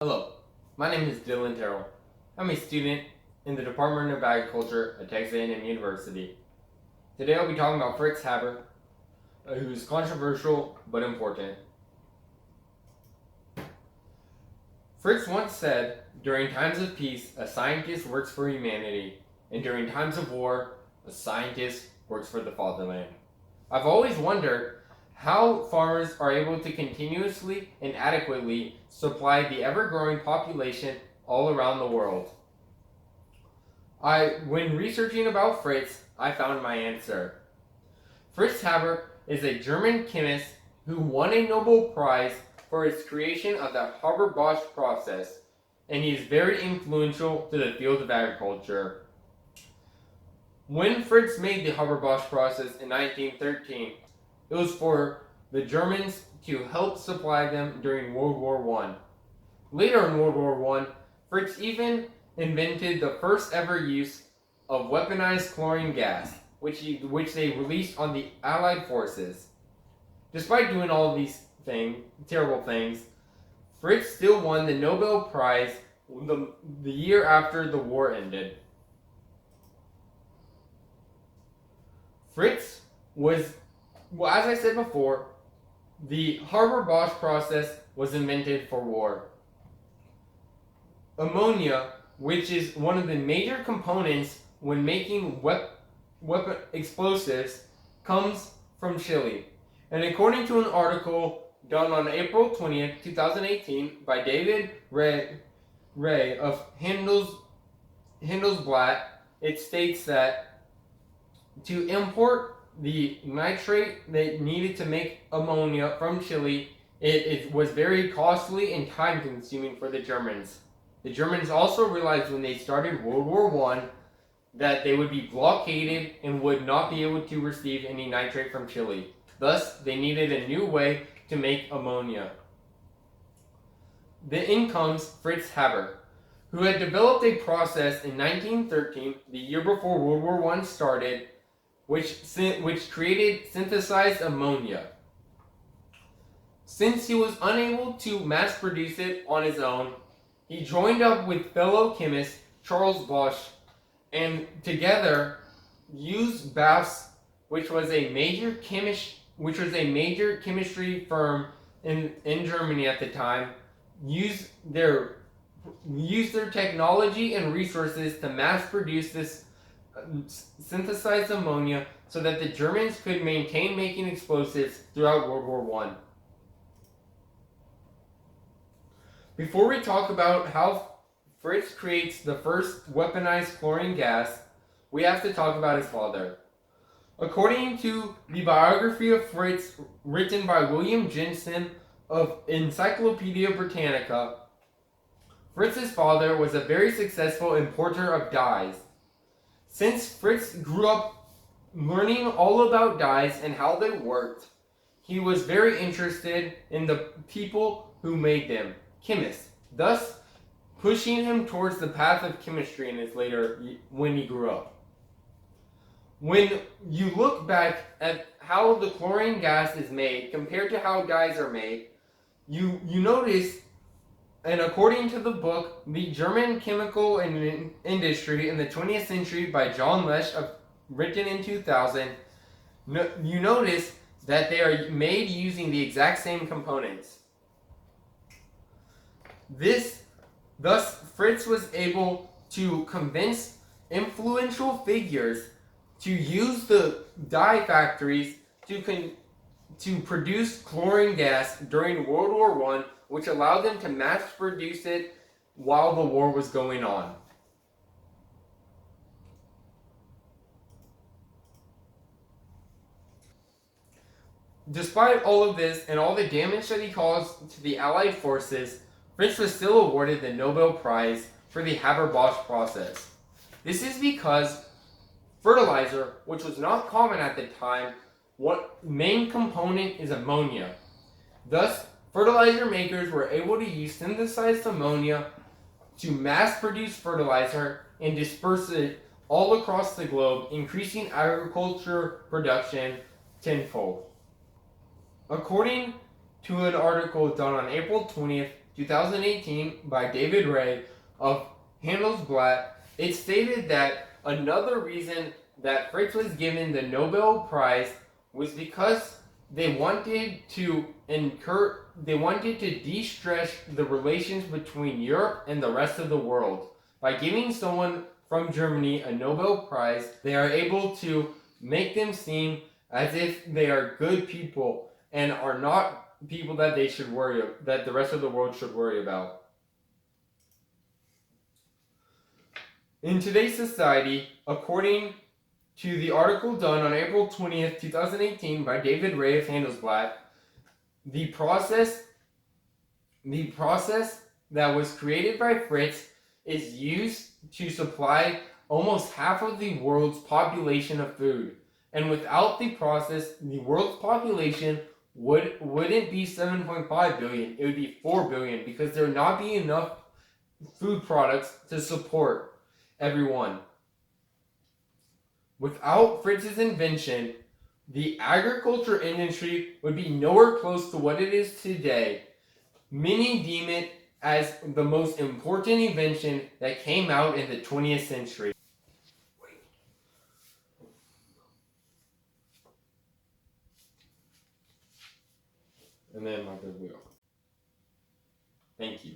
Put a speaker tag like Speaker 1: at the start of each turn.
Speaker 1: Hello, my name is Dylan Terrell. I'm a student in the Department of Agriculture at Texas A&M University. Today I'll be talking about Fritz Haber, who's controversial but important. Fritz once said, "During times of peace, a scientist works for humanity, and during times of war, a scientist works for the fatherland." I've always wondered how farmers are able to continuously and adequately supply the ever-growing population all around the world. When researching about Fritz, I found my answer. Fritz Haber is a German chemist who won a Nobel Prize for his creation of the Haber-Bosch process, and he is very influential to the field of agriculture. When Fritz made the Haber-Bosch process in 1913, it was for the Germans to help supply them during World War I. Later in World War I, Fritz even invented the first ever use of weaponized chlorine gas, which they released on the Allied forces. Despite doing all of these terrible things, Fritz still won the Nobel Prize the year after the war ended. Fritz was, as I said before, the Haber-Bosch process was invented for war. Ammonia, which is one of the major components when making weapon explosives, comes from Chile. And according to an article done on April 20th, 2018 by David Ray of Handelsblatt, it states that to import the nitrate they needed to make ammonia from Chile, it was very costly and time-consuming for the Germans. The Germans also realized when they started World War I that they would be blockaded and would not be able to receive any nitrate from Chile. Thus, they needed a new way to make ammonia. In comes Fritz Haber, who had developed a process in 1913, the year before World War I started, which created synthesized ammonia. Since he was unable to mass produce it on his own, he joined up with fellow chemist Charles Bosch, and together used BASF, which was a major chemistry firm in Germany at the time, used their technology and resources to mass produce this synthesized ammonia so that the Germans could maintain making explosives throughout World War I. Before we talk about how Fritz creates the first weaponized chlorine gas, we have to talk about his father. According to the biography of Fritz written by William Jensen of Encyclopedia Britannica, Fritz's father was a very successful importer of dyes. Since Fritz grew up learning all about dyes and how they worked, he was very interested in the people who made them, chemists, thus pushing him towards the path of chemistry when he grew up. When you look back at how the chlorine gas is made compared to how dyes are made, you notice, and according to the book, The German Chemical Industry in the 20th Century by John Lesch, written in 2000, you notice that they are made using the exact same components. Thus, Fritz was able to convince influential figures to use the dye factories to produce chlorine gas during World War I, which allowed them to mass produce it while the war was going on. Despite all of this and all the damage that he caused to the Allied forces, Fritz was still awarded the Nobel Prize for the Haber-Bosch process. This is because fertilizer, which was not common at the time, what main component is ammonia. Thus, fertilizer makers were able to use synthesized ammonia to mass produce fertilizer and disperse it all across the globe, increasing agriculture production tenfold. According to an article done on April 20th, 2018 by David Ray of Handelsblatt, it stated that another reason that Fritz was given the Nobel Prize was because they wanted to de-stress the relations between Europe and the rest of the world. By giving someone from Germany a Nobel Prize, they are able to make them seem as if they are good people and are not people that that the rest of the world should worry about. In today's society, according to the article done on April 20th, 2018 by David Ray of Handelsblatt, the process that was created by Fritz is used to supply almost half of the world's population of food. And without the process, the world's population wouldn't be 7.5 billion, it would be 4 billion, because there would not be enough food products to support everyone. Without Fritz's invention, the agriculture industry would be nowhere close to what it is today. Many deem it as the most important invention that came out in the 20th century. And then my good wheel. Thank you.